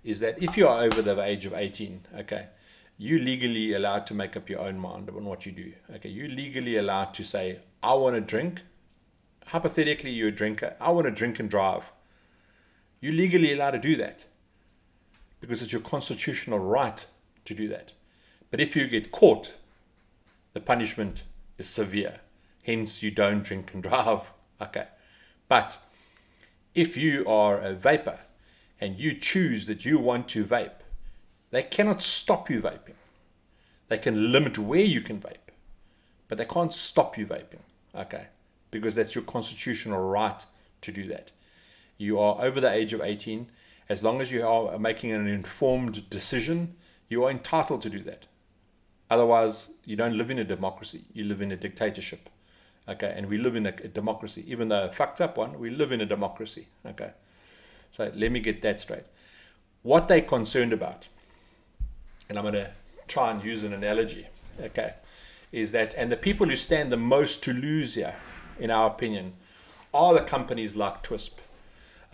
is that if you are over the age of 18, okay, you're legally allowed to make up your own mind on what you do. Okay, you're legally allowed to say, I want to drink. Hypothetically, you're a drinker. I want to drink and drive. You're legally allowed to do that because it's your constitutional right to do that. But if you get caught, the punishment is severe. Hence, you don't drink and drive. Okay, but if you are a vapor and you choose that you want to vape, they cannot stop you vaping. They can limit where you can vape, but they can't stop you vaping, okay? Because that's your constitutional right to do that. You are over the age of 18. As long as you are making an informed decision, you are entitled to do that. Otherwise, you don't live in a democracy. You live in a dictatorship, okay? And we live in a democracy. Even though a fucked up one, we live in a democracy, okay? So let me get that straight. What they're concerned about, and I'm going to try and use an analogy, okay, is that, and the people who stand the most to lose here, in our opinion, are the companies like Twisp,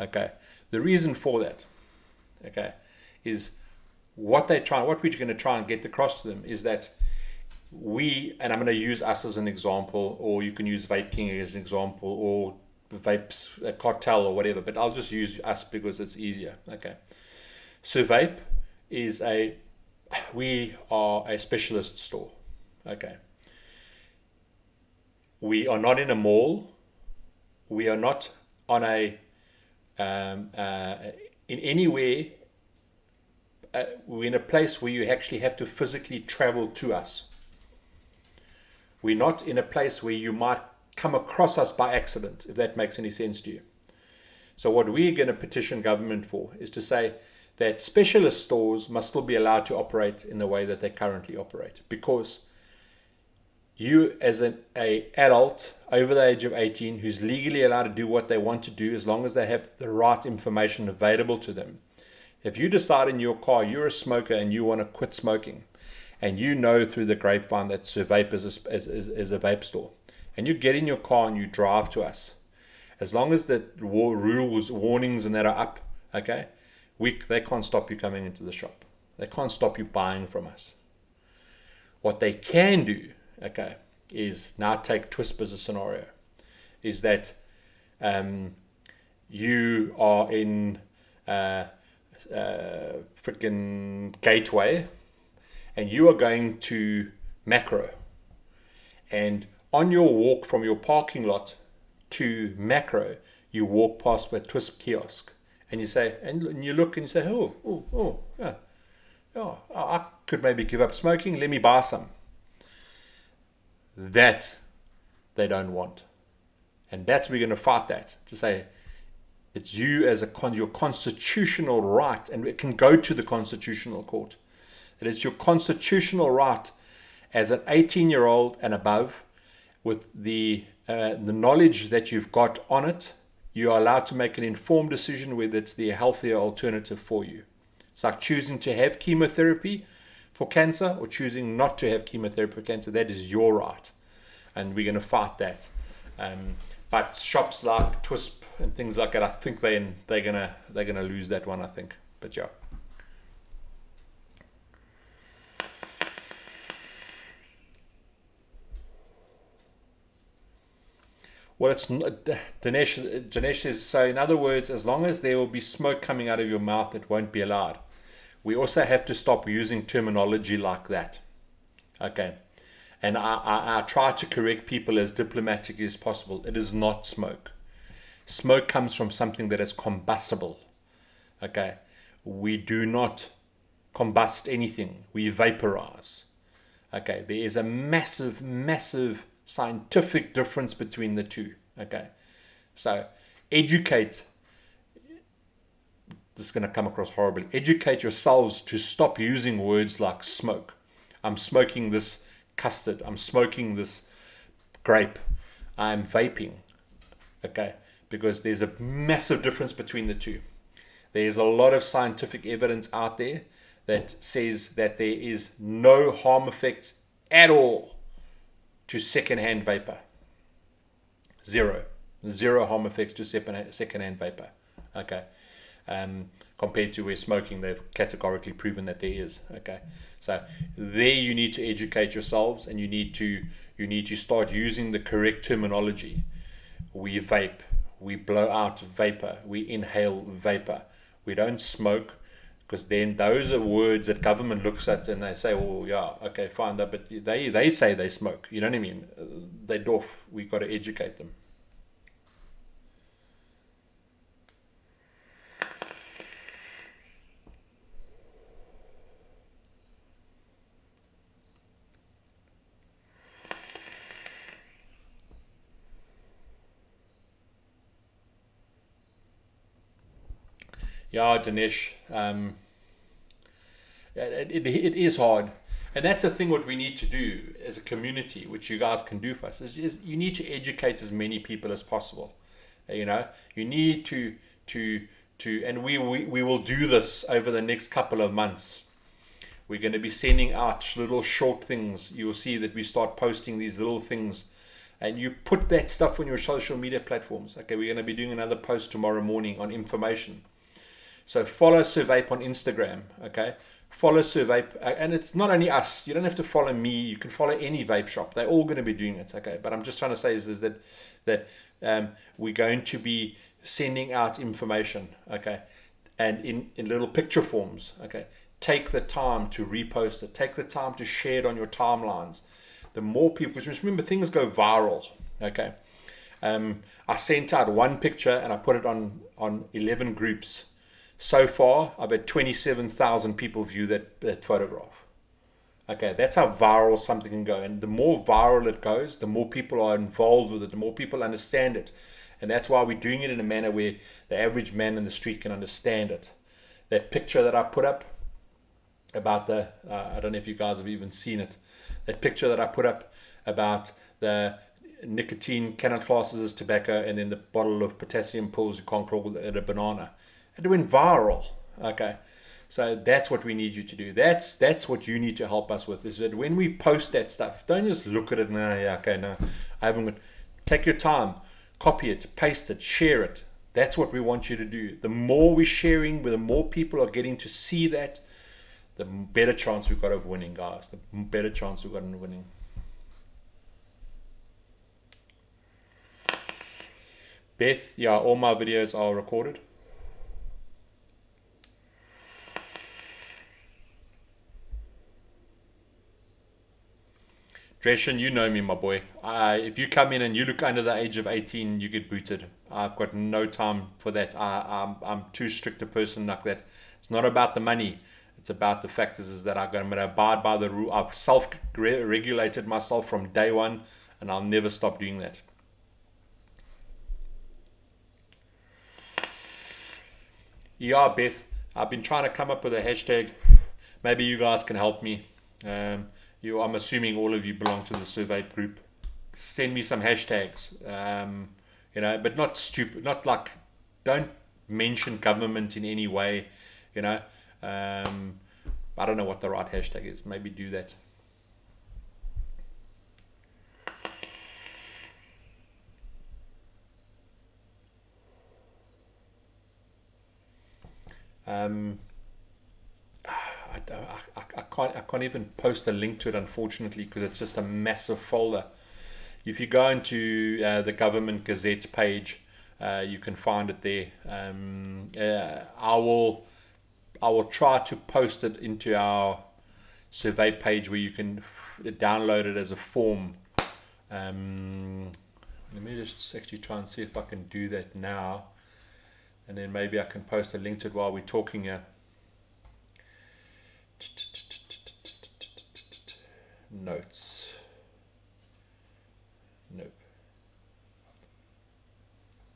okay. The reason for that, okay, is what we're going to try and get across to them is that and I'm going to use us as an example, or you can use Vape King as an example, or Vapes Cartel or whatever, but I'll just use us because it's easier, okay. So Vape is we are a specialist store, okay. We are not in a mall. We are not on in anywhere. We're in a place where you actually have to physically travel to us. We're not in a place where you might come across us by accident, if that makes any sense to you. So what we're going to petition government for is to say that specialist stores must still be allowed to operate in the way that they currently operate, because you as an adult over the age of 18 who's legally allowed to do what they want to do as long as they have the right information available to them. If you decide in your car you're a smoker and you want to quit smoking, and you know through the grapevine that Survape is a vape store, and you get in your car and you drive to us, as long as the rules, warnings and that are up, okay, they can't stop you coming into the shop. They can't stop you buying from us. What they can do, okay, is now take Twisp as a scenario, is that you are in freaking Gateway and you are going to Macro, and on your walk from your parking lot to Macro, you walk past a Twisp kiosk, and you say, and you look and you say, yeah, I could maybe give up smoking, let me buy some. That they don't want, and that's we're going to fight that, to say it's you as your constitutional right, and it can go to the Constitutional Court, that it's your constitutional right as an 18-year-old and above, with the knowledge that you've got on it, you are allowed to make an informed decision whether it's the healthier alternative for you. It's like choosing to have chemotherapy for cancer or choosing not to have chemotherapy for cancer. That is your right, and we're going to fight that. But shops like Twisp and things like that, I think they're gonna lose that one, I think. But yeah. Well, it's Dinesh says, so in other words, as long as there will be smoke coming out of your mouth, it won't be allowed. We also have to stop using terminology like that. Okay. And I try to correct people as diplomatically as possible. It is not smoke. Smoke comes from something that is combustible. Okay. We do not combust anything. We vaporize. Okay. There is a massive, massive scientific difference between the two. Okay. So educate. This is going to come across horribly. Educate yourselves to stop using words like smoke. I'm smoking this custard. I'm smoking this grape. I'm vaping. Okay. Because there's a massive difference between the two. There's a lot of scientific evidence out there that says that there is no harm effects at all to secondhand vapor. Zero harm effects to secondhand vapor. Okay. Compared to where smoking, they've categorically proven that there is. Okay. So there you need to educate yourselves, and you need to start using the correct terminology. We vape, we blow out vapor, we inhale vapor. We don't smoke, because then those are words that government looks at and they say, oh yeah, okay, fine, but they say they smoke. You know what I mean? They're doof. We've got to educate them. Yeah, Dinesh, it is hard, and that's the thing. What we need to do as a community, which you guys can do for us, is you need to educate as many people as possible. You know, you need to and we will do this over the next couple of months. We're going to be sending out little short things. You will see that we start posting these little things, and you put that stuff on your social media platforms. Okay, we're going to be doing another post tomorrow morning on information. So follow Survape on Instagram, okay? Follow Survape, and it's not only us. You don't have to follow me. You can follow any vape shop. They're all going to be doing it, okay? But I'm just trying to say is that we're going to be sending out information, okay? And in little picture forms, okay? Take the time to repost it. Take the time to share it on your timelines. The more people, because just remember, things go viral, okay? I sent out one picture and I put it on 11 groups. So far, I've had 27,000 people view that photograph. Okay, that's how viral something can go. And the more viral it goes, the more people are involved with it, the more people understand it. And that's why we're doing it in a manner where the average man in the street can understand it. That picture that I put up about the, I don't know if you guys have even seen it, that picture that I put up about the nicotine canon classes as tobacco and then the bottle of potassium pills you can't crawl at a banana. It went viral. Okay. So that's what we need you to do. That's what you need to help us with, is that when we post that stuff, don't just look at it and yeah, okay, no, I haven't got. Take your time, copy it, paste it, share it. That's what we want you to do. The more we're sharing, the more people are getting to see that, the better chance we've got of winning, guys. The better chance we've got of winning. Beth, yeah, all my videos are recorded. Dreshen, you know me, my boy. If you come in and you look under the age of 18, you get booted. I've got no time for that. I'm too strict a person like that. It's not about the money. It's about the fact is that I'm going to abide by the rule. I've self-regulated myself from day one, and I'll never stop doing that. Yeah, Beth, I've been trying to come up with a hashtag. Maybe you guys can help me. I'm assuming all of you belong to the survey group. Send me some hashtags, but not stupid, not like, don't mention government in any way, I don't know what the right hashtag is. Maybe do that. I can't even post a link to it, unfortunately, because it's just a massive folder. If you go into the Government Gazette page, you can find it there. I will try to post it into our survey page where you can download it as a form. Let me just actually try and see if I can do that now, and then maybe I can post a link to it while we're talking here. Notes.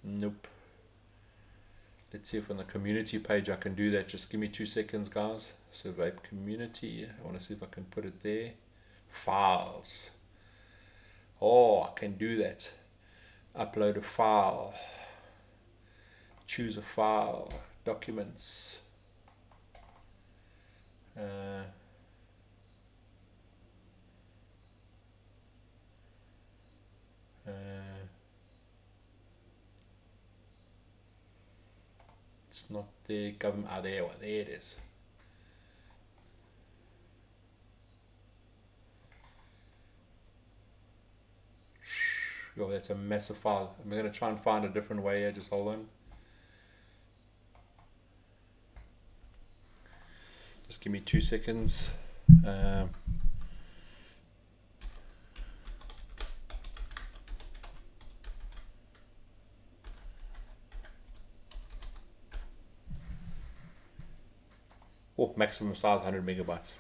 Nope. Let's see if on the community page I can do that. Just give me 2 seconds, guys. Survey community. I want to see if I can put it there. Files. Oh, I can do that. Upload a file. Choose a file. Documents. It's not the government. There it is. Oh, that's a massive file. I'm going to try and find a different way here. Just hold on. Just give me 2 seconds. Maximum size 100 megabytes.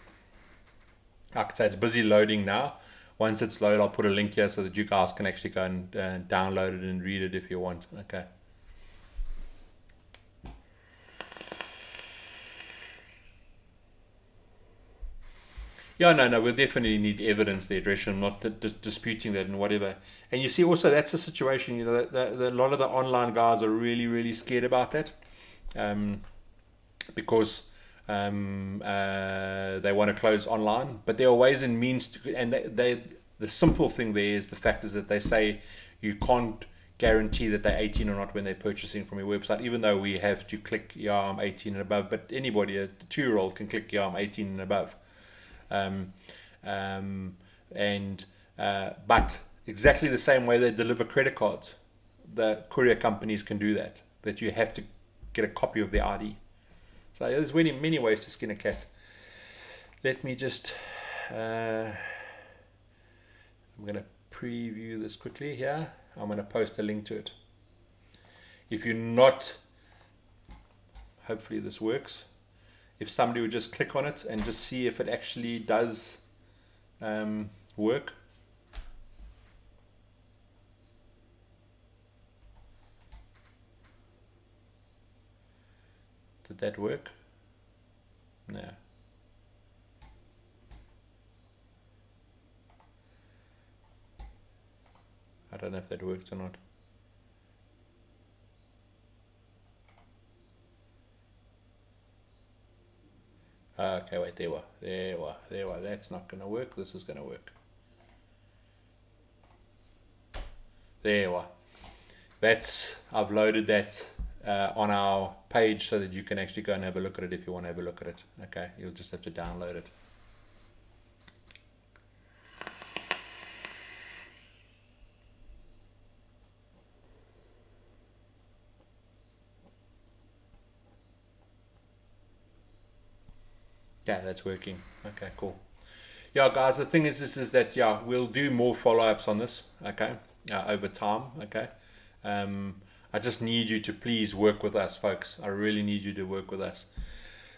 Like I say, it's busy loading now. Once it's loaded, I'll put a link here so that you guys can actually go and download it and read it if you want. Okay. Yeah, no, we'll definitely need evidence there, Dreshen. I'm not disputing that and whatever. And you see also that's a situation, a lot of the online guys are really, really scared about that. Because they want to close online, but there are ways and means to, and the simple thing there is the fact is that they say you can't guarantee that they're 18 or not when they're purchasing from your website, even though we have to click yeah, I'm 18 and above, but anybody, a 2-year-old can click yeah, I'm 18 and above. But exactly the same way they deliver credit cards, the courier companies can do that you have to get a copy of the ID. So there's many ways to skin a cat. Let me just, I'm going to preview this quickly here. I'm going to post a link to it. If you're not, hopefully this works. If somebody would just click on it and just see if it actually does work? Did that work? No. I don't know if that worked or not. Okay, wait, there we are. That's not going to work. This is going to work. There we are. I've loaded that on our page so that you can actually go and have a look at it if you want to have a look at it. Okay, you'll just have to download it. Yeah, that's working. Okay, cool. Yeah, guys, the thing is that, yeah, we'll do more follow-ups on this, okay, over time, okay. I just need you to please work with us, folks. I really need you to work with us.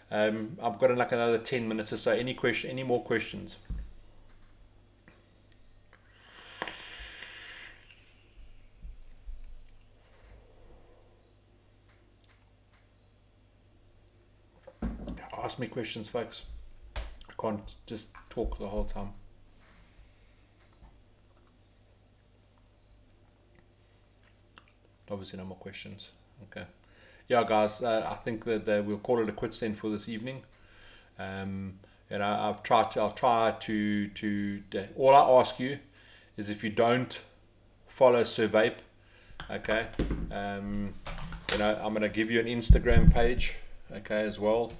I've got like another 10 minutes or so. Any more questions? Ask me questions, folks. I can't just talk the whole time. Obviously no more questions. Okay. Yeah, guys, I think that we'll call it a quits then for this evening. I'll try to all I ask you is, if you don't follow Survape, okay, I'm going to give you an Instagram page, okay, as well.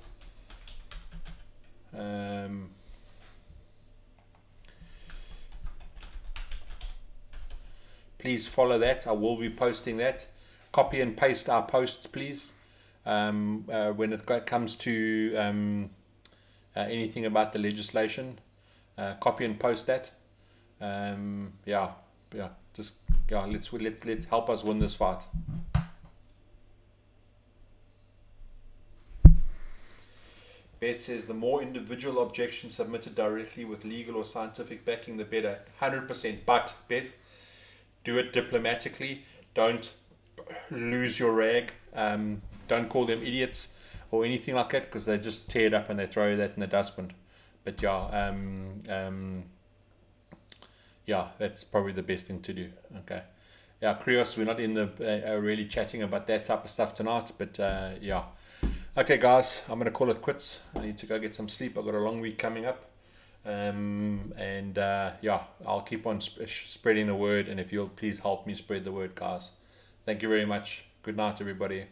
Please follow that. I will be posting that. Copy and paste our posts, please. When it comes to anything about the legislation, copy and post that. Let's help us win this fight. Beth says the more individual objections submitted directly with legal or scientific backing, the better. 100%. But Beth, do it diplomatically. Don't lose your rag. Don't call them idiots or anything like that, because they just tear it up and they throw that in the dustbin. But yeah, that's probably the best thing to do. Okay. Yeah, Krios, we're not in the really chatting about that type of stuff tonight, but yeah. Okay, guys, I'm going to call it quits. I need to go get some sleep. I've got a long week coming up. Yeah, I'll keep on spreading the word, and if you'll please help me spread the word, guys. Thank you very much. Good night, everybody.